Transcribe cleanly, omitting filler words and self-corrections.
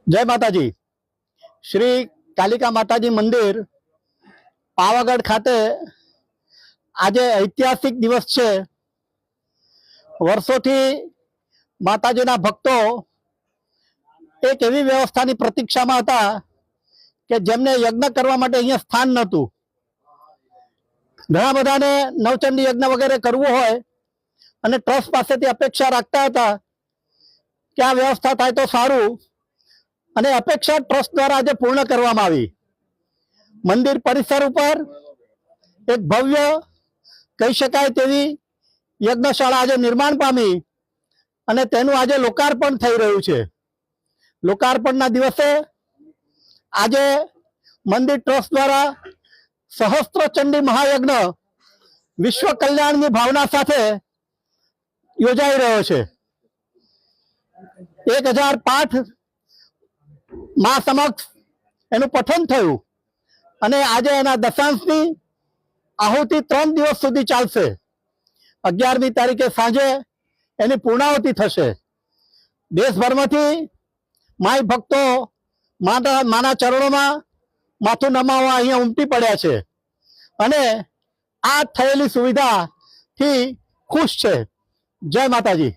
जय माताजी। श्री कालिका माताजी मंदिर पावागढ़ खाते आज ऐतिहासिक दिवस है। वर्षोथी माताजीना भक्तो एक एवी व्यवस्थानी प्रतीक्षामां हता के जेमने यज्ञ करवा माटे अहींया स्थान नहोतुं। घणा बधाने नवचंडी यज्ञ वगैरह करवो होय अने ट्रस्ट पासेथी अपेक्षा राखता हता के आ व्यवस्था थाय तो सारूं, અને અપેક્ષા ટ્રસ્ટ દ્વારા આજે પૂર્ણ કરવામાં આવી। મંદિર પરિસર ઉપર એક ભવ્ય કહી શકાય તેવી યજ્ઞશાળા આજે નિર્માણ પામી અને તેનું આજે લોકાર્પણ થઈ રહ્યું છે। લોકાર્પણના દિવસે આજે મંદિર ટ્રસ્ટ દ્વારા સહસ્ત્ર ચંડી મહાયજ્ઞ વિશ્વ કલ્યાણની ભાવના સાથે યોજાઈ રહ્યો છે। 1000 પાઠ मां समक्ष एनु पठन थयुं अने आजे एना दशांशनी आहुति 3 दिवस सुधी चालशे। 11मी तारीखे सांजे एनी पूर्णाहुति थशे। देशभरमांथी माई भक्तो माना चरणोमां माथुं नमाववा अहींया उमटी पड्या छे अने आ थयेली सुविधाथी खुश छे। जय माताजी।